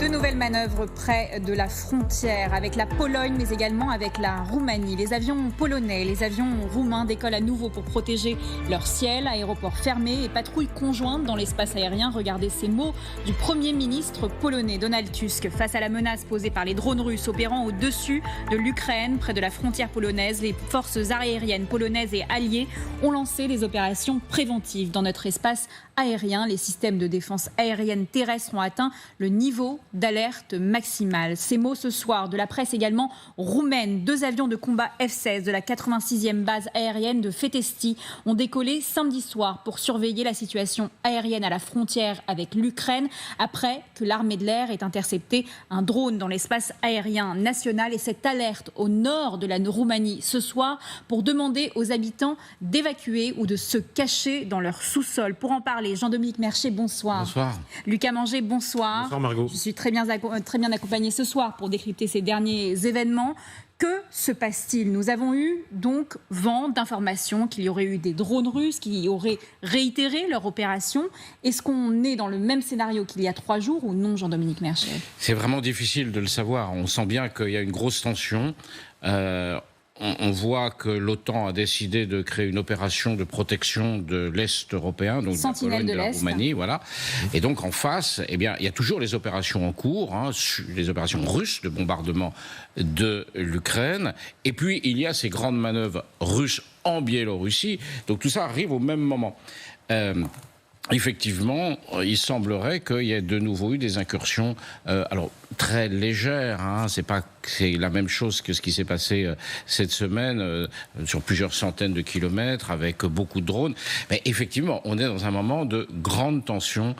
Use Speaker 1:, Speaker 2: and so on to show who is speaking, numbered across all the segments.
Speaker 1: nouvelles manœuvres près de la frontière avec la Pologne, mais également avec la Roumanie. Les avions polonais, les avions roumains décollent à nouveau pour protéger leur ciel. Aéroports fermés et patrouilles conjointes dans l'espace aérien. Regardez ces mots du Premier ministre polonais Donald Tusk. Face à la menace posée par les drones russes opérant au-dessus de l'Ukraine, près de la frontière polonaise, les forces aériennes polonaises et alliées ont lancé des opérations préventives dans notre espace aérien. Les systèmes de défense aérienne terrestre ont atteint le niveau d'alerte maximale. Ces mots ce soir de la presse également roumaine. 2 avions de combat F-16 de la 86e base aérienne de Fetesti ont décollé samedi soir pour surveiller la situation aérienne à la frontière avec l'Ukraine après que l'armée de l'air ait intercepté un drone dans l'espace aérien national. Et cette alerte au nord de la Roumanie ce soir pour demander aux habitants d'évacuer ou de se cacher dans leur sous-sol. Pour en parler, Jean-Dominique Mercier, bonsoir.
Speaker 2: Bonsoir.
Speaker 1: Lucas Manger, bonsoir.
Speaker 2: Bonsoir Margot.
Speaker 1: Je suis très bien accompagnée ce soir pour décrypter ces derniers événements. Que se passe-t-il? Nous avons eu donc vent d'informations qu'il y aurait eu des drones russes qui auraient réitéré leur opération. Est-ce qu'on est dans le même scénario qu'il y a 3 jours ou non, Jean-Dominique Mercier?
Speaker 2: C'est vraiment difficile de le savoir. On sent bien qu'il y a une grosse tension. On voit que l'OTAN a décidé de créer une opération de protection de l'Est européen, donc
Speaker 1: Sentinelle
Speaker 2: de la
Speaker 1: l'Est.
Speaker 2: Roumanie, voilà. Et donc en face, eh bien, il y a toujours les opérations en cours, les opérations russes de bombardement de l'Ukraine. Et puis il y a ces grandes manœuvres russes en Biélorussie. Donc tout ça arrive au même moment. Effectivement, il semblerait qu'il y ait de nouveau eu des incursions, alors très légères. C'est la même chose que ce qui s'est passé cette semaine sur plusieurs centaines de kilomètres avec beaucoup de drones. Mais effectivement, on est dans un moment de grande tension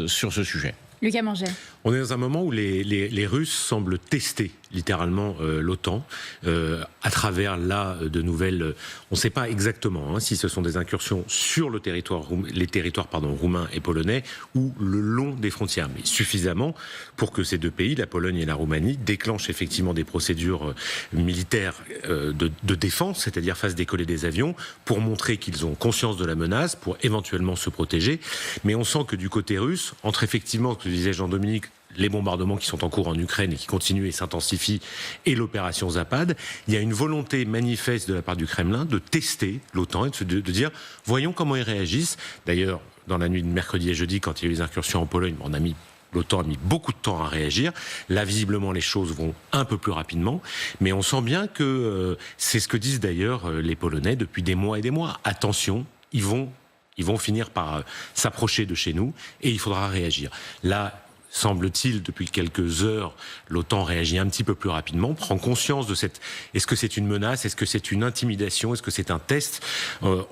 Speaker 2: sur ce sujet.
Speaker 1: Lucas Manger.
Speaker 3: On est dans un moment où les Russes semblent tester littéralement l'OTAN à travers de nouvelles. On ne sait pas exactement si ce sont des incursions sur les territoires roumains et polonais ou le long des frontières, mais suffisamment pour que ces 2 pays, la Pologne et la Roumanie, déclenchent effectivement des procédures militaires de défense, c'est-à-dire fassent décoller des avions pour montrer qu'ils ont conscience de la menace, pour éventuellement se protéger. Mais on sent que du côté russe, entre effectivement, ce que disait Jean-Dominique, les bombardements qui sont en cours en Ukraine et qui continuent et s'intensifient, et l'opération Zapad, il y a une volonté manifeste de la part du Kremlin de tester l'OTAN et de dire, voyons comment ils réagissent. D'ailleurs, dans la nuit de mercredi et jeudi, quand il y a eu les incursions en Pologne, l'OTAN a mis beaucoup de temps à réagir. Là, visiblement, les choses vont un peu plus rapidement. Mais on sent bien que c'est ce que disent d'ailleurs les Polonais depuis des mois et des mois. Attention, ils vont finir par s'approcher de chez nous et il faudra réagir. Là, semble-t-il, depuis quelques heures, l'OTAN réagit un petit peu plus rapidement, prend conscience de est-ce que c'est une menace, est-ce que c'est une intimidation, est-ce que c'est un test?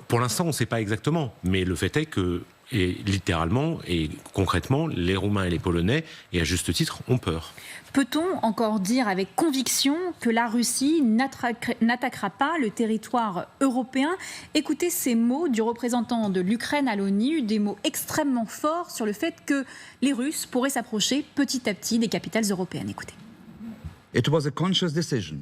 Speaker 3: Pour l'instant, on ne sait pas exactement, mais le fait est que, littéralement et concrètement, les Roumains et les Polonais, et à juste titre, ont peur.
Speaker 1: Peut-on encore dire avec conviction que la Russie n'attaquera pas le territoire européen? Écoutez ces mots du représentant de l'Ukraine à l'ONU, des mots extrêmement forts sur le fait que les Russes pourraient s'approcher petit à petit des capitales européennes. Écoutez.
Speaker 4: It was a conscious decision.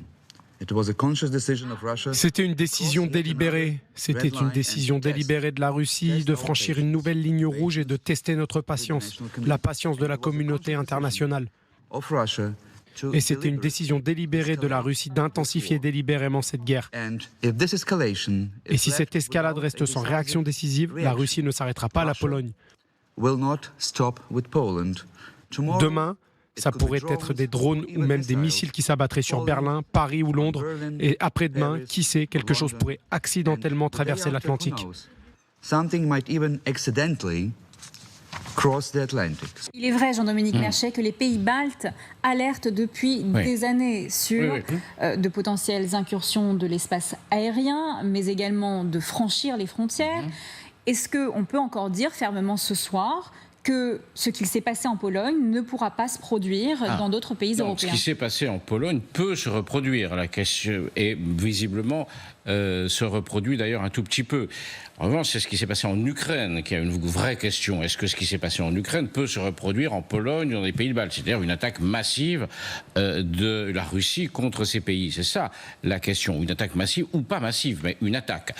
Speaker 5: C'était une décision délibérée. C'était une décision délibérée de la Russie de franchir une nouvelle ligne rouge et de tester notre patience, la patience de la communauté internationale. Et c'était une décision délibérée de la Russie d'intensifier délibérément cette guerre. Et si cette escalade reste sans réaction décisive, la Russie ne s'arrêtera pas à la Pologne. Demain, ça pourrait être des drones ou même des missiles qui s'abattraient sur Berlin, Paris ou Londres. Et après-demain, qui sait, quelque chose pourrait accidentellement traverser l'Atlantique.
Speaker 1: Il est vrai, Jean-Dominique Mercier, que les pays baltes alertent depuis des années sur de potentielles incursions de l'espace aérien, mais également de franchir les frontières. Est-ce qu'on peut encore dire fermement ce soir que ce qu'il s'est passé en Pologne ne pourra pas se produire dans d'autres pays européens?
Speaker 2: Ce qui s'est passé en Pologne peut se reproduire. La question est visiblement se reproduit d'ailleurs un tout petit peu. En revanche, c'est ce qui s'est passé en Ukraine qui a une vraie question. Est-ce que ce qui s'est passé en Ukraine peut se reproduire en Pologne ou dans les pays baltes? C'est-à-dire une attaque massive de la Russie contre ces pays. C'est ça la question. Une attaque massive ou pas massive, mais une attaque.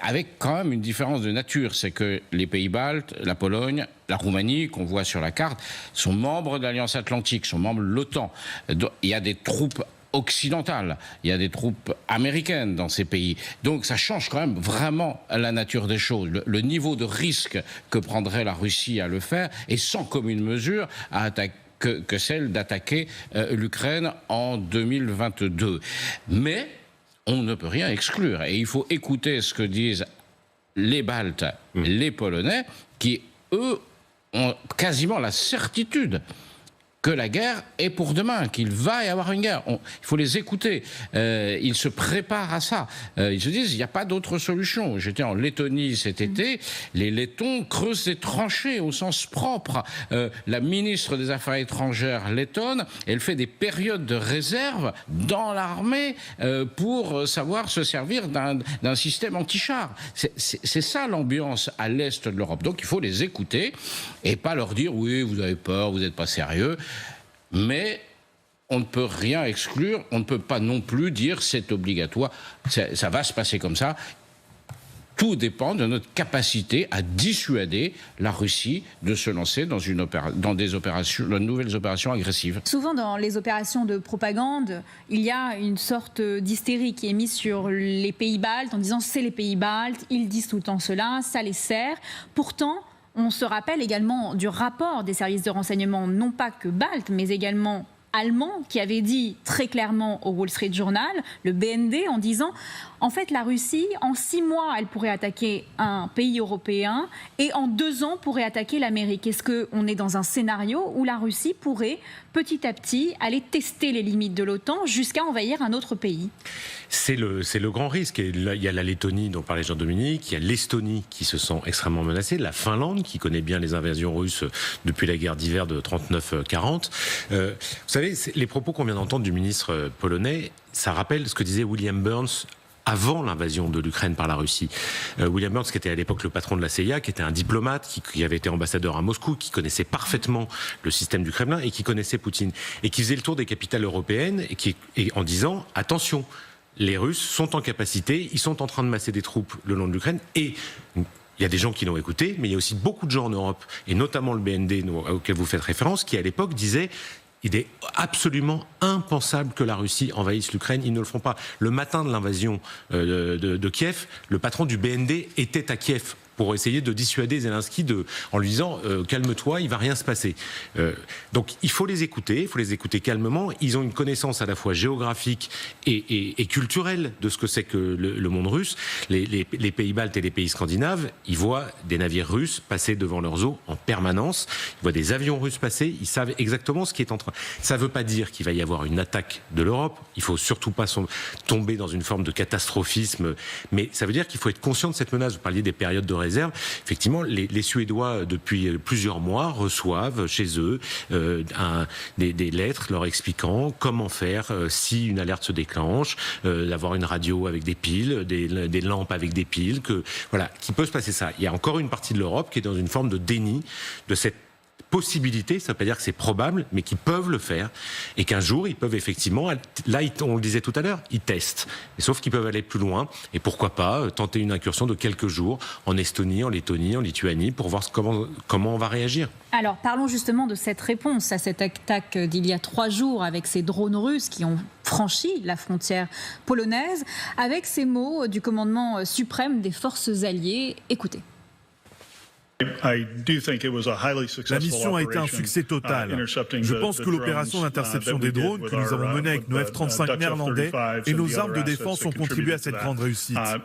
Speaker 2: Avec quand même une différence de nature. C'est que les pays baltes, la Pologne, la Roumanie, qu'on voit sur la carte, sont membres de l'Alliance Atlantique, sont membres de l'OTAN. Il y a des troupes occidentales, il y a des troupes américaines dans ces pays. Donc ça change quand même vraiment la nature des choses. Le niveau de risque que prendrait la Russie à le faire est sans commune mesure à attaquer que celle d'attaquer l'Ukraine en 2022. Mais on ne peut rien exclure. Et il faut écouter ce que disent les Baltes, les Polonais, qui, eux, ont quasiment la certitude que la guerre est pour demain, qu'il va y avoir une guerre. Il faut les écouter. Ils se préparent à ça. Ils se disent, il n'y a pas d'autre solution. J'étais en Lettonie cet été. Les Lettons creusent des tranchées au sens propre. La ministre des Affaires étrangères lettonne, elle fait des périodes de réserve dans l'armée pour savoir se servir d'un système anti-char. C'est ça l'ambiance à l'est de l'Europe. Donc il faut les écouter et pas leur dire, oui, vous avez peur, vous n'êtes pas sérieux. Mais on ne peut rien exclure, on ne peut pas non plus dire c'est obligatoire, ça va se passer comme ça. Tout dépend de notre capacité à dissuader la Russie de se lancer dans de nouvelles opérations agressives.
Speaker 1: Souvent dans les opérations de propagande, il y a une sorte d'hystérie qui est mise sur les pays baltes en disant c'est les pays baltes, ils disent tout le temps cela, ça les sert. Pourtant, on se rappelle également du rapport des services de renseignement, non pas que baltes, mais également allemands, qui avait dit très clairement au Wall Street Journal, le BND, en disant en fait la Russie, en 6 mois, elle pourrait attaquer un pays européen et en 2 ans pourrait attaquer l'Amérique. Est-ce qu'on est dans un scénario où la Russie pourrait petit à petit aller tester les limites de l'OTAN jusqu'à envahir un autre pays ?
Speaker 3: C'est le grand risque. Et là, il y a la Lettonie dont parlait Jean-Dominique, il y a l'Estonie qui se sent extrêmement menacée, la Finlande qui connaît bien les invasions russes depuis la guerre d'hiver de 39-40. Vous savez, les propos qu'on vient d'entendre du ministre polonais, ça rappelle ce que disait William Burns avant l'invasion de l'Ukraine par la Russie. William Burns, qui était à l'époque le patron de la CIA, qui était un diplomate, qui avait été ambassadeur à Moscou, qui connaissait parfaitement le système du Kremlin et qui connaissait Poutine. Et qui faisait le tour des capitales européennes et en disant « Attention, les Russes sont en capacité, ils sont en train de masser des troupes le long de l'Ukraine et... » Il y a des gens qui l'ont écouté, mais il y a aussi beaucoup de gens en Europe, et notamment le BND auquel vous faites référence, qui à l'époque disait il est absolument impensable que la Russie envahisse l'Ukraine. Ils ne le feront pas. Le matin de l'invasion de Kiev, le patron du BND était à Kiev pour essayer de dissuader Zelensky en lui disant calme-toi, il va rien se passer. Donc il faut les écouter calmement. Ils ont une connaissance à la fois géographique et culturelle de ce que c'est que le monde russe. Les pays baltes et les pays scandinaves, ils voient des navires russes passer devant leurs eaux en permanence. Ils voient des avions russes passer. Ils savent exactement ce qui est en train. Ça ne veut pas dire qu'il va y avoir une attaque de l'Europe. Il faut surtout pas tomber dans une forme de catastrophisme. Mais ça veut dire qu'il faut être conscient de cette menace. Vous parliez des périodes de réserve. Effectivement, les Suédois, depuis plusieurs mois, reçoivent chez eux des lettres leur expliquant comment faire si une alerte se déclenche, d'avoir une radio avec des piles, des lampes avec des piles, qu'il peut se passer ça. Il y a encore une partie de l'Europe qui est dans une forme de déni de cette possibilité, ça ne veut pas dire que c'est probable, mais qu'ils peuvent le faire, et qu'un jour, ils peuvent effectivement, là, on le disait tout à l'heure, ils testent. Et sauf qu'ils peuvent aller plus loin, et pourquoi pas tenter une incursion de quelques jours en Estonie, en Lettonie, en Lituanie, pour voir comment on va réagir.
Speaker 1: Alors, parlons justement de cette réponse à cette attaque d'il y a 3 jours avec ces drones russes qui ont franchi la frontière polonaise, avec ces mots du commandement suprême des forces alliées. Écoutez.
Speaker 6: La mission a été un succès total. Je pense que l'opération d'interception des drones que nous avons menée avec nos F-35 néerlandais et nos armes de défense ont contribué à cette grande réussite. À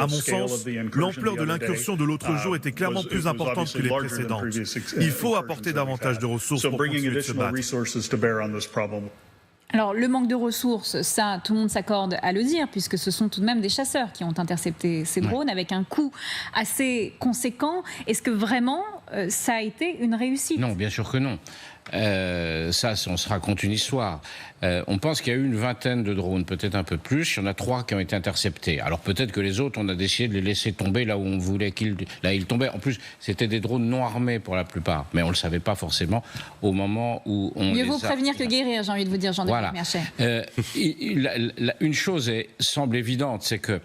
Speaker 6: mon sens, l'ampleur de l'incursion de l'autre jour était clairement plus importante que les précédentes. Il faut apporter davantage de ressources pour continuer de se battre.
Speaker 1: Alors, le manque de ressources, ça, tout le monde s'accorde à le dire, puisque ce sont tout de même des chasseurs qui ont intercepté ces drones avec un coût assez conséquent. Est-ce que vraiment, ça a été une réussite ?
Speaker 2: Non, bien sûr que non. Ça, on se raconte une histoire. On pense qu'il y a eu une vingtaine de drones, peut-être un peu plus. Il y en a 3 qui ont été interceptés. Alors peut-être que les autres, on a décidé de les laisser tomber là où on voulait ils tombaient. En plus, c'était des drones non armés pour la plupart. Mais on ne le savait pas forcément au moment où on
Speaker 1: Mieux vaut prévenir que guérir, j'ai envie de vous dire, Jean-Dominique Merchet.
Speaker 2: Une chose semble évidente, c'est que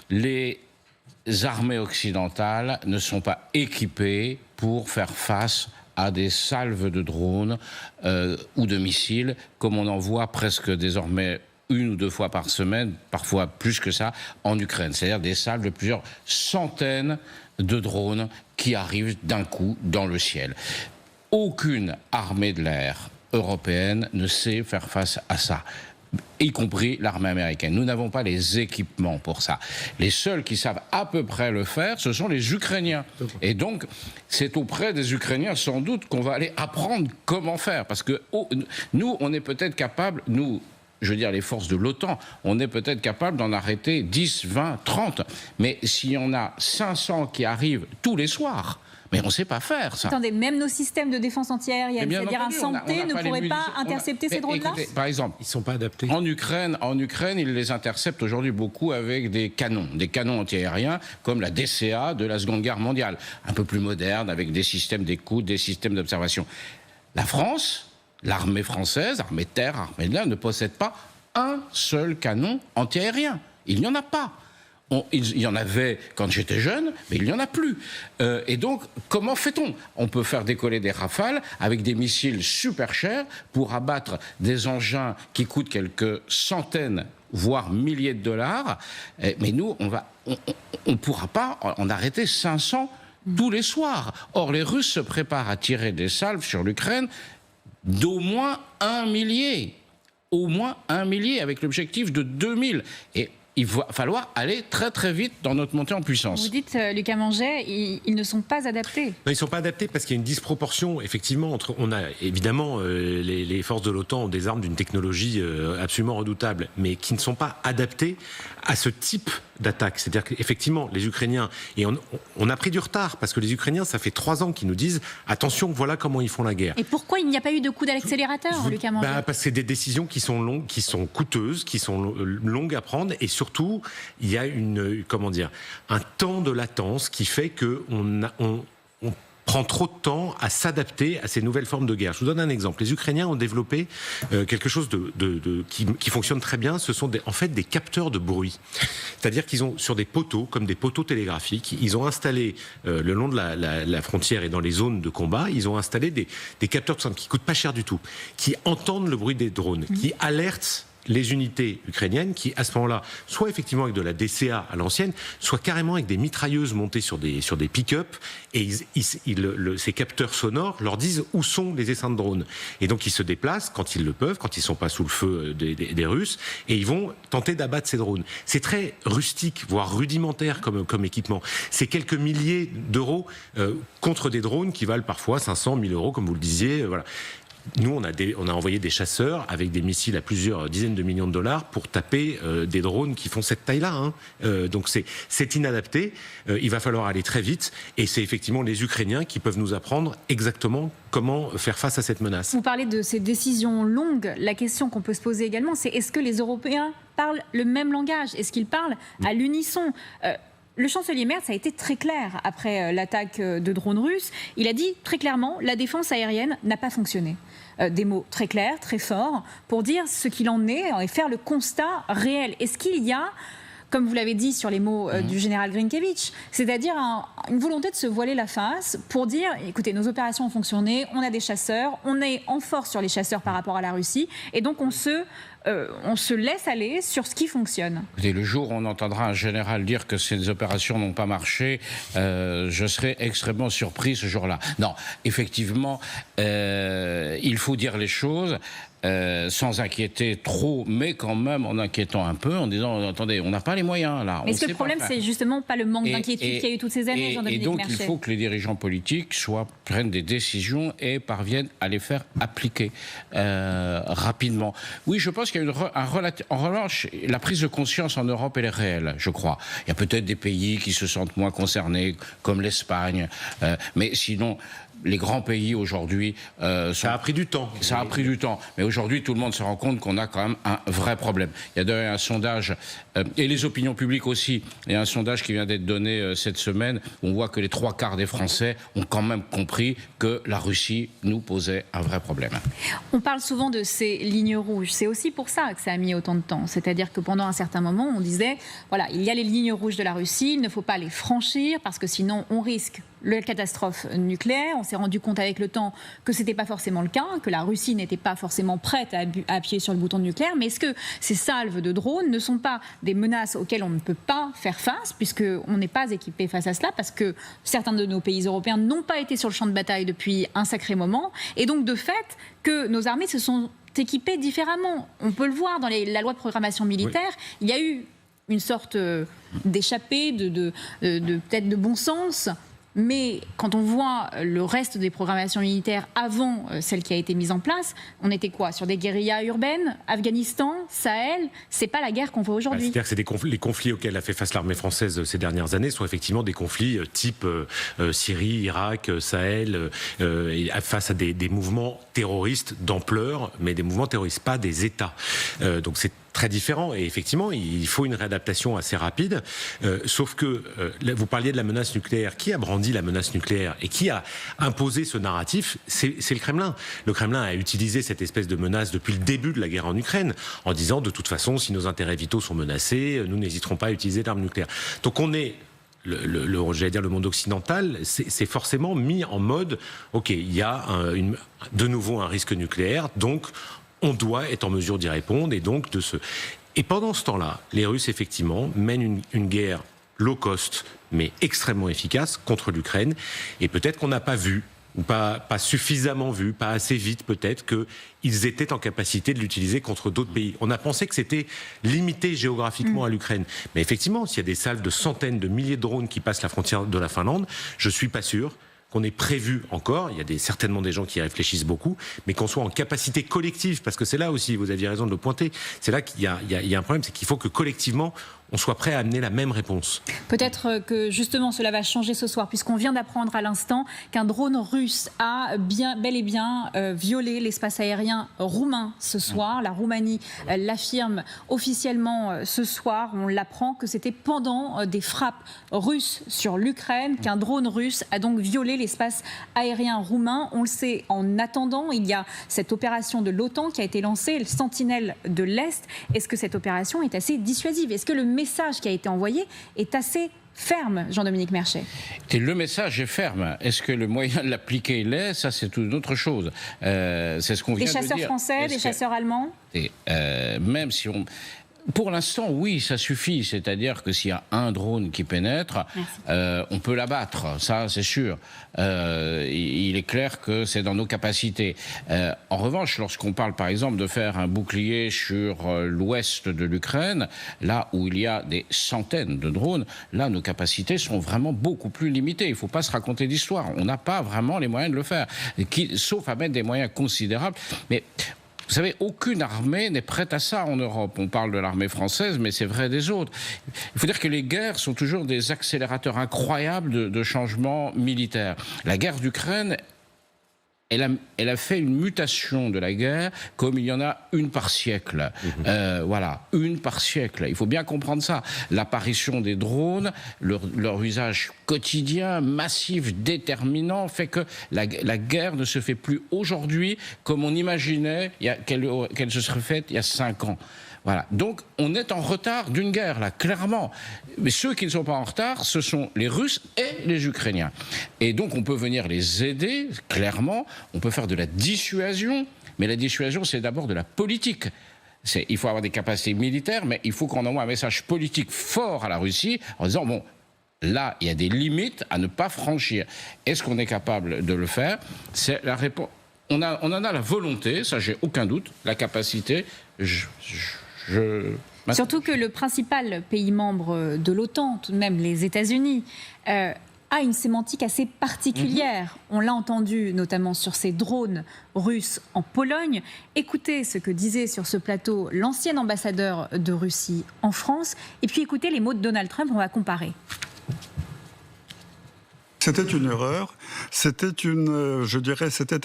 Speaker 2: les armées occidentales ne sont pas équipées pour faire face à des salves de drones ou de missiles, comme on en voit presque désormais 1 ou 2 fois par semaine, parfois plus que ça, en Ukraine. C'est-à-dire des salves de plusieurs centaines de drones qui arrivent d'un coup dans le ciel. Aucune armée de l'air européenne ne sait faire face à ça, y compris l'armée américaine. Nous n'avons pas les équipements pour ça. Les seuls qui savent à peu près le faire, ce sont les Ukrainiens. Et donc, c'est auprès des Ukrainiens, sans doute, qu'on va aller apprendre comment faire. Parce que nous, on est peut-être capable, je veux dire les forces de l'OTAN, on est peut-être capable d'en arrêter 10, 20, 30. Mais s'il y en a 500 qui arrivent tous les soirs, mais on ne sait pas faire ça.
Speaker 1: Attendez, même nos systèmes de défense antiaérienne, c'est-à-dire un santé, ne pourrait pas intercepter ces drones-là ?
Speaker 2: Par exemple,
Speaker 3: ils ne sont pas adaptés.
Speaker 2: En Ukraine, ils les interceptent aujourd'hui beaucoup avec des canons antiaériens comme la DCA de la Seconde Guerre mondiale, un peu plus moderne, avec des systèmes d'écoute, des systèmes d'observation. La France, l'armée française, armée de terre, armée de l'air, ne possède pas un seul canon antiaérien. Il n'y en a pas. Il y en avait quand j'étais jeune, mais il n'y en a plus. Et donc, comment fait-on ? On peut faire décoller des Rafales avec des missiles super chers pour abattre des engins qui coûtent quelques centaines, voire milliers de dollars. Mais nous, on pourra pas en arrêter 500 tous les soirs. Or, les Russes se préparent à tirer des salves sur l'Ukraine d'au moins 1 millier. Au moins 1 millier, avec l'objectif de 2000. Et il va falloir aller très très vite dans notre montée en puissance.
Speaker 1: Vous dites, Lucas Manget, ils ne sont pas adaptés.
Speaker 3: Non, ils ne sont pas adaptés parce qu'il y a une disproportion, effectivement, entre... On a évidemment, les forces de l'OTAN ont des armes d'une technologie absolument redoutable, mais qui ne sont pas adaptées à ce type d'attaque. C'est-à-dire qu'effectivement, les Ukrainiens... Et on a pris du retard, parce que les Ukrainiens, ça fait 3 ans qu'ils nous disent « Attention, voilà comment ils font la guerre ».
Speaker 1: Et pourquoi il n'y a pas eu de coup d'accélérateur, Lucas Manget ?
Speaker 3: Parce que c'est des décisions qui sont longues, qui sont coûteuses, qui sont longues à prendre, et surtout, il y a un temps de latence qui fait qu'on prend trop de temps à s'adapter à ces nouvelles formes de guerre. Je vous donne un exemple. Les Ukrainiens ont développé quelque chose qui fonctionne très bien. Ce sont en fait des capteurs de bruit. C'est-à-dire qu'ils ont sur des poteaux, comme des poteaux télégraphiques, ils ont installé le long de la frontière et dans les zones de combat, ils ont installé des capteurs qui coûtent pas cher du tout, qui entendent le bruit des drones, qui alertent les unités ukrainiennes qui, à ce moment-là, soit effectivement avec de la DCA à l'ancienne, soit carrément avec des mitrailleuses montées sur des pick-up, et ces capteurs sonores leur disent où sont les essaims de drones. Et donc ils se déplacent quand ils le peuvent, quand ils ne sont pas sous le feu des Russes, et ils vont tenter d'abattre ces drones. C'est très rustique, voire rudimentaire comme équipement. C'est quelques milliers d'euros contre des drones qui valent parfois 500, 1000 euros, comme vous le disiez. Voilà. Nous, on a envoyé des chasseurs avec des missiles à plusieurs dizaines de millions de dollars pour taper des drones qui font cette taille-là. Donc c'est inadapté. Il va falloir aller très vite. Et c'est effectivement les Ukrainiens qui peuvent nous apprendre exactement comment faire face à cette menace.
Speaker 1: Vous parlez de ces décisions longues. La question qu'on peut se poser également, c'est est-ce que les Européens parlent le même langage ? Est-ce qu'ils parlent à l'unisson ? Le chancelier Merz a été très clair après l'attaque de drones russes. Il a dit très clairement la défense aérienne n'a pas fonctionné. Des mots très clairs, très forts, pour dire ce qu'il en est et faire le constat réel. Est-ce qu'il y a, comme vous l'avez dit sur les mots du général Grynkevich, c'est-à-dire une volonté de se voiler la face pour dire, écoutez, nos opérations ont fonctionné, on a des chasseurs, on est en force sur les chasseurs par rapport à la Russie, et donc on se laisse aller sur ce qui fonctionne.
Speaker 2: Écoutez, le jour où on entendra un général dire que ces opérations n'ont pas marché, je serai extrêmement surpris ce jour-là. Non, effectivement, il faut dire les choses. Sans inquiéter trop, mais quand même en inquiétant un peu, en disant attendez, on n'a pas les moyens là.
Speaker 1: Mais est-ce que le problème, c'est justement pas le manque d'inquiétude qu'il y a eu toutes ces années, Jean-Dominique Merchet ?
Speaker 2: Et donc il faut que les dirigeants politiques prennent des décisions et parviennent à les faire appliquer rapidement. Oui, je pense qu'il y a en revanche, la prise de conscience en Europe, elle est réelle, je crois. Il y a peut-être des pays qui se sentent moins concernés, comme l'Espagne, mais sinon, les grands pays aujourd'hui...
Speaker 3: Ça a pris du temps.
Speaker 2: Ça a pris du temps. Mais aujourd'hui, tout le monde se rend compte qu'on a quand même un vrai problème. Il y a d'ailleurs un sondage, et les opinions publiques aussi, il y a un sondage qui vient d'être donné cette semaine, où on voit que les 3/4 des Français ont quand même compris que la Russie nous posait un vrai problème.
Speaker 1: On parle souvent de ces lignes rouges. C'est aussi pour ça que ça a mis autant de temps. C'est-à-dire que pendant un certain moment, on disait, voilà, il y a les lignes rouges de la Russie, il ne faut pas les franchir, parce que sinon on risque la catastrophe nucléaire. On s'est rendu compte avec le temps que ce n'était pas forcément le cas, que la Russie n'était pas forcément prête à appuyer sur le bouton nucléaire. Mais est-ce que ces salves de drones ne sont pas des menaces auxquelles on ne peut pas faire face, puisqu'on n'est pas équipé face à cela, parce que certains de nos pays européens n'ont pas été sur le champ de bataille depuis un sacré moment, et donc de fait que nos armées se sont équipées différemment. On peut le voir dans la loi de programmation militaire, il y a eu une sorte d'échappée, peut-être de bon sens. Mais quand on voit le reste des programmations militaires avant celle qui a été mise en place, on était quoi? Sur des guérillas urbaines, Afghanistan, Sahel, c'est pas la guerre qu'on voit aujourd'hui.
Speaker 3: C'est-à-dire que c'est les conflits auxquels a fait face l'armée française ces dernières années sont effectivement des conflits type Syrie, Irak, Sahel, face à des mouvements terroristes d'ampleur, mais des mouvements terroristes, pas des États. Donc c'est très différent et effectivement il faut une réadaptation assez rapide, sauf que vous parliez de la menace nucléaire. Qui a brandi la menace nucléaire et qui a imposé ce narratif? C'est le Kremlin. Le Kremlin a utilisé cette espèce de menace depuis le début de la guerre en Ukraine en disant de toute façon si nos intérêts vitaux sont menacés, nous n'hésiterons pas à utiliser l'arme nucléaire. Donc on est j'allais dire le monde occidental, c'est forcément mis en mode ok, il y a de nouveau un risque nucléaire, donc on doit être en mesure d'y répondre Et pendant ce temps-là, les Russes, effectivement, mènent une guerre low cost, mais extrêmement efficace contre l'Ukraine. Et peut-être qu'on n'a pas vu, ou pas suffisamment vu, pas assez vite peut-être, qu'ils étaient en capacité de l'utiliser contre d'autres pays. On a pensé que c'était limité géographiquement à l'Ukraine. Mais effectivement, s'il y a des salves de centaines de milliers de drones qui passent la frontière de la Finlande, je ne suis pas sûr qu'on ait prévu encore, il y a certainement des gens qui y réfléchissent beaucoup, mais qu'on soit en capacité collective, parce que c'est là aussi, vous aviez raison de le pointer, c'est là qu'il y a un problème, c'est qu'il faut que collectivement, on soit prêt à amener la même réponse.
Speaker 1: Peut-être que justement cela va changer ce soir, puisqu'on vient d'apprendre à l'instant qu'un drone russe a bel et bien violé l'espace aérien roumain ce soir. La Roumanie l'affirme officiellement ce soir. On l'apprend que c'était pendant des frappes russes sur l'Ukraine qu'un drone russe a donc violé l'espace aérien roumain. On le sait en attendant. Il y a cette opération de l'OTAN qui a été lancée, le Sentinelle de l'Est. Est-ce que cette opération est assez dissuasive? Est-ce que le message qui a été envoyé est assez ferme, Jean-Dominique Merchet?
Speaker 2: Et le message est ferme. Est-ce que le moyen de l'appliquer l'est? Ça, c'est une autre chose. C'est ce qu'on vient de dire.
Speaker 1: Des chasseurs français, des chasseurs allemands?
Speaker 2: Même si on... Pour l'instant, oui, ça suffit. C'est-à-dire que s'il y a un drone qui pénètre, on peut l'abattre, ça c'est sûr. Il est clair que c'est dans nos capacités. En revanche, lorsqu'on parle par exemple de faire un bouclier sur l'ouest de l'Ukraine, là où il y a des centaines de drones, là nos capacités sont vraiment beaucoup plus limitées. Il ne faut pas se raconter d'histoire. On n'a pas vraiment les moyens de le faire, sauf à mettre des moyens considérables. Mais vous savez, aucune armée n'est prête à ça en Europe. On parle de l'armée française, mais c'est vrai des autres. Il faut dire que les guerres sont toujours des accélérateurs incroyables de changements militaires. La guerre d'Ukraine, elle a fait une mutation de la guerre comme il y en a une par siècle. Voilà, une par siècle. Il faut bien comprendre ça. L'apparition des drones, leur usage quotidien, massif, déterminant, fait que la guerre ne se fait plus aujourd'hui comme on imaginait qu'elle se serait faite il y a 5 ans. Voilà. Donc, on est en retard d'une guerre, là, clairement. Mais ceux qui ne sont pas en retard, ce sont les Russes et les Ukrainiens. Et donc, on peut venir les aider, clairement. On peut faire de la dissuasion. Mais la dissuasion, c'est d'abord de la politique. Il faut avoir des capacités militaires, mais il faut qu'on envoie un message politique fort à la Russie en disant, bon, là, il y a des limites à ne pas franchir. Est-ce qu'on est capable de le faire? C'est la réponse. On en a la volonté, ça, j'ai aucun doute, la capacité.
Speaker 1: Surtout que le principal pays membre de l'OTAN, tout de même les États-Unis, a une sémantique assez particulière. On l'a entendu notamment sur ces drones russes en Pologne. Écoutez ce que disait sur ce plateau l'ancien ambassadeur de Russie en France. Et puis écoutez les mots de Donald Trump, on va comparer.
Speaker 7: C'était une erreur, c'était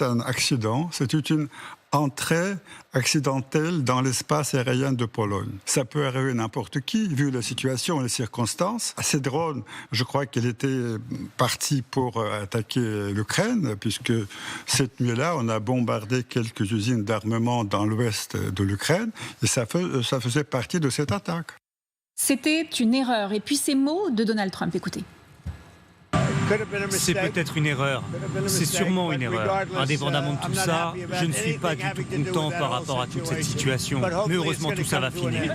Speaker 7: un accident, c'était une entrée accidentelle dans l'espace aérien de Pologne. Ça peut arriver à n'importe qui, vu la situation et les circonstances. Ces drones, je crois qu'il était parti pour attaquer l'Ukraine, puisque cette nuit-là, on a bombardé quelques usines d'armement dans l'ouest de l'Ukraine, et ça faisait partie de cette attaque.
Speaker 1: C'était une erreur. Et puis ces mots de Donald Trump, écoutez.
Speaker 8: C'est peut-être une erreur, c'est sûrement une erreur. Indépendamment de tout ça, je ne suis pas du tout content par rapport à toute cette situation. Mais heureusement, tout ça va finir.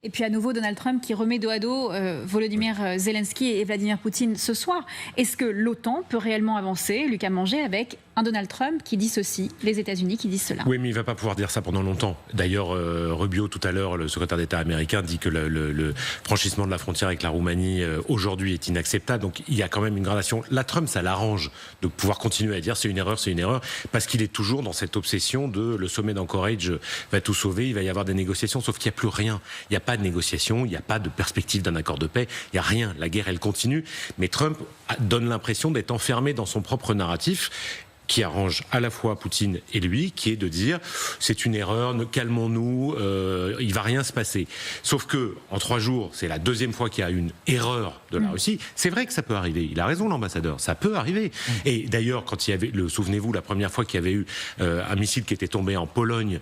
Speaker 1: Et puis à nouveau Donald Trump qui remet dos à dos Volodymyr Zelensky et Vladimir Poutine ce soir. Est-ce que l'OTAN peut réellement avancer, Lucas Manger, avec un Donald Trump qui dit ceci, les États-Unis qui disent cela?
Speaker 3: Oui, mais il ne va pas pouvoir dire ça pendant longtemps. D'ailleurs, Rubio, tout à l'heure, le secrétaire d'État américain, dit que le franchissement de la frontière avec la Roumanie aujourd'hui est inacceptable. Donc il y a quand même une gradation. Là, Trump, ça l'arrange de pouvoir continuer à dire c'est une erreur, parce qu'il est toujours dans cette obsession de le sommet d'Anchorage va tout sauver, il va y avoir des négociations, sauf qu'il n'y a plus rien. Il n'y a pas de négociation, il n'y a pas de perspective d'un accord de paix, il n'y a rien. La guerre, elle continue. Mais Trump donne l'impression d'être enfermé dans son propre narratif, qui arrange à la fois Poutine et lui, qui est de dire c'est une erreur, calmons-nous, il va rien se passer. Sauf que en 3 jours, c'est la deuxième fois qu'il y a une erreur de la Russie. C'est vrai que ça peut arriver. Il a raison, l'ambassadeur. Ça peut arriver. Et d'ailleurs, quand il y avait, souvenez-vous, la première fois qu'il y avait eu un missile qui était tombé en Pologne,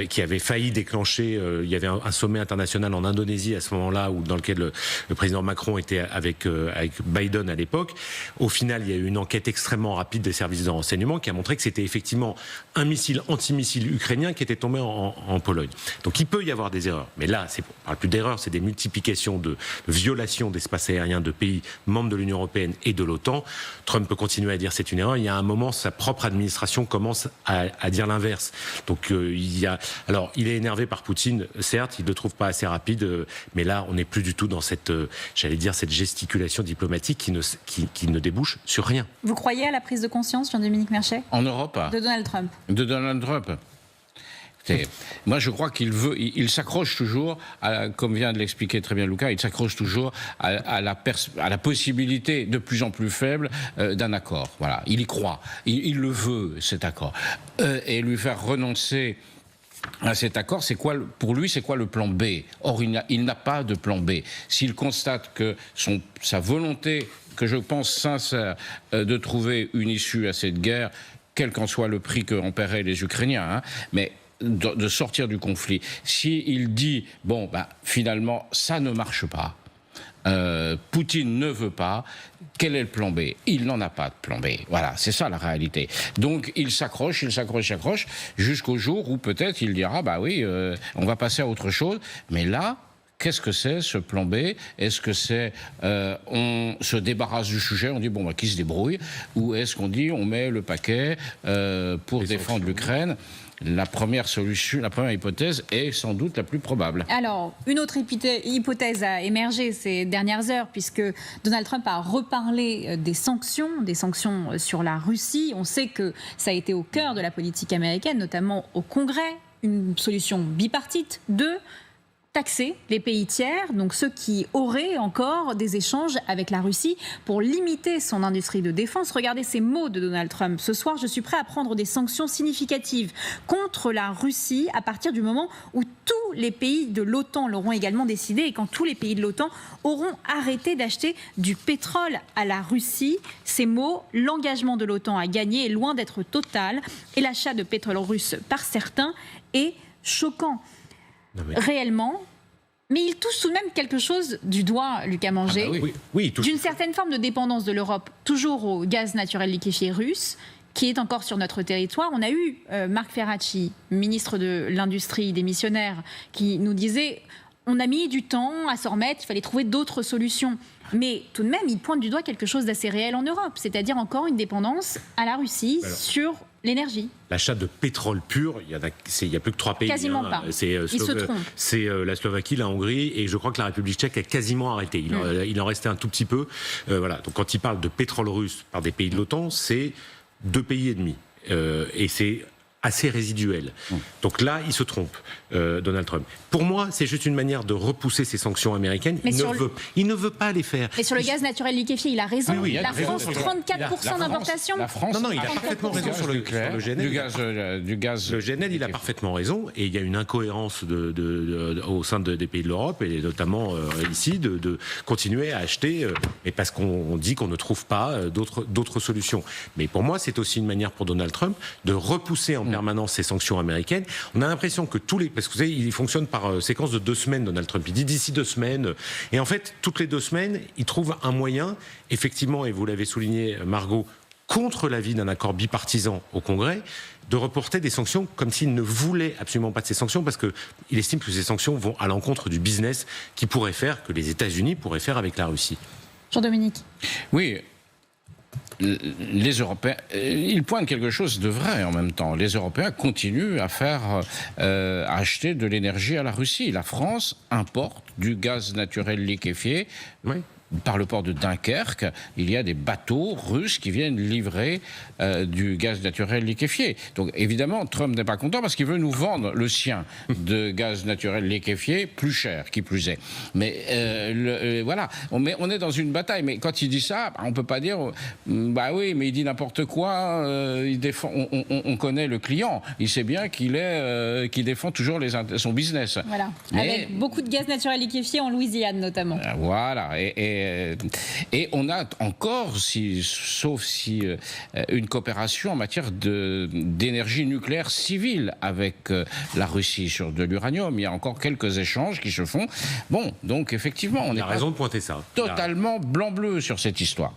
Speaker 3: qui avait failli déclencher, il y avait un sommet international en Indonésie à ce moment-là, dans lequel le président Macron était avec Biden à l'époque. Au final, il y a eu une enquête extrêmement rapide des services de renseignement qui a montré que c'était effectivement un missile antimissile ukrainien qui était tombé en Pologne. Donc il peut y avoir des erreurs. Mais là, on ne parle plus d'erreurs, c'est des multiplications de violations d'espace aérien de pays membres de l'Union européenne et de l'OTAN. Trump peut continuer à dire c'est une erreur. Il y a un moment, sa propre administration commence à dire l'inverse. Donc alors, il est énervé par Poutine, certes, il ne le trouve pas assez rapide, mais là, on n'est plus du tout dans cette gesticulation diplomatique qui ne débouche sur rien.
Speaker 1: Vous croyez à la prise de conscience, Jean-Dominique Merchet,
Speaker 2: en Europe,
Speaker 1: de Donald Trump?
Speaker 2: De Donald Trump. Moi, je crois il s'accroche toujours, comme vient de l'expliquer très bien Lucas, il s'accroche toujours à la possibilité de plus en plus faible d'un accord. Voilà, il y croit, il le veut, cet accord. Et lui faire renoncer à cet accord, pour lui, c'est quoi le plan B? Or, il n'a pas de plan B. S'il constate que sa volonté, que je pense sincère, de trouver une issue à cette guerre, quel qu'en soit le prix qu'en paieraient les Ukrainiens, mais de sortir du conflit. S'il dit, finalement, ça ne marche pas, Poutine ne veut pas, quel est le plan B? Il n'en a pas de plan B. Voilà, c'est ça la réalité. Donc il s'accroche, jusqu'au jour où peut-être il dira, on va passer à autre chose, mais là, qu'est-ce que c'est ce plan B? Est-ce que c'est on se débarrasse du sujet, on dit qui se débrouille, ou est-ce qu'on dit on met le paquet pour défendre l'Ukraine? La première solution, la première hypothèse est sans doute la plus probable.
Speaker 1: Alors, une autre hypothèse a émergé ces dernières heures, puisque Donald Trump a reparlé des sanctions sur la Russie. On sait que ça a été au cœur de la politique américaine, notamment au Congrès, une solution bipartite. 2, taxer les pays tiers, donc ceux qui auraient encore des échanges avec la Russie pour limiter son industrie de défense. Regardez ces mots de Donald Trump. Ce soir, je suis prêt à prendre des sanctions significatives contre la Russie à partir du moment où tous les pays de l'OTAN l'auront également décidé et quand tous les pays de l'OTAN auront arrêté d'acheter du pétrole à la Russie. Ces mots, l'engagement de l'OTAN à gagner est loin d'être total et l'achat de pétrole russe par certains est choquant. Réellement, mais il touche tout de même quelque chose du doigt, Lucas Manger, d'une certaine forme de dépendance de l'Europe, toujours au gaz naturel liquéfié russe, qui est encore sur notre territoire. On a eu Marc Ferracci, ministre de l'Industrie démissionnaire, qui nous disait on a mis du temps à s'en remettre, il fallait trouver d'autres solutions. Mais tout de même, il pointe du doigt quelque chose d'assez réel en Europe, c'est-à-dire encore une dépendance à la Russie sur l'énergie.
Speaker 3: L'achat de pétrole pur, il y a plus que 3 pays.
Speaker 1: Quasiment pas.
Speaker 3: C'est la Slovaquie, la Hongrie et je crois que la République tchèque a quasiment arrêté. Il en restait un tout petit peu. Donc quand il parle de pétrole russe par des pays de l'OTAN, c'est 2 pays et demi. Et c'est assez résiduelle. Donc là, il se trompe, Donald Trump. Pour moi, c'est juste une manière de repousser ces sanctions américaines. Il ne veut pas les faire.
Speaker 1: Et sur le gaz naturel liquéfié, il a raison.
Speaker 3: Oui,
Speaker 1: la France, 34% d'importation.
Speaker 3: Non, il a parfaitement raison sur le GNL.
Speaker 2: Du gaz.
Speaker 3: Le GNL, il a parfaitement raison. Et il y a une incohérence au sein des pays de l'Europe, et notamment ici, de continuer à acheter, mais parce qu'on dit qu'on ne trouve pas d'autres solutions. Mais pour moi, c'est aussi une manière pour Donald Trump de repousser en permanence ces sanctions américaines. On a l'impression que parce que vous savez, il fonctionne par séquence de 2 semaines, Donald Trump. Il dit d'ici 2 semaines. Et en fait, toutes les 2 semaines, il trouve un moyen, effectivement, et vous l'avez souligné, Margot, contre l'avis d'un accord bipartisan au Congrès, de reporter des sanctions comme s'il ne voulait absolument pas de ces sanctions, parce qu'il estime que ces sanctions vont à l'encontre du business que les États-Unis pourraient faire avec la Russie.
Speaker 1: Jean-Dominique.
Speaker 2: Oui. Les Européens, ils pointent quelque chose de vrai en même temps. Les Européens continuent à à acheter de l'énergie à la Russie. La France importe du gaz naturel liquéfié.
Speaker 3: Oui.
Speaker 2: Par le port de Dunkerque, il y a des bateaux russes qui viennent livrer du gaz naturel liquéfié. Donc évidemment, Trump n'est pas content parce qu'il veut nous vendre le sien de gaz naturel liquéfié plus cher, qui plus est. Mais voilà, on est dans une bataille. Mais quand il dit ça, on ne peut pas dire bah oui, mais il dit n'importe quoi. Il défend. On connaît le client. Il sait bien qu'il défend toujours son business.
Speaker 1: Voilà. Avec beaucoup de gaz naturel liquéfié en Louisiane notamment.
Speaker 2: Voilà. Et on a encore, sauf si une coopération en matière d'énergie nucléaire civile avec la Russie sur de l'uranium. Il y a encore quelques échanges qui se font. Bon, donc effectivement, on
Speaker 3: a raison de pointer ça.
Speaker 2: Totalement blanc-bleu sur cette histoire.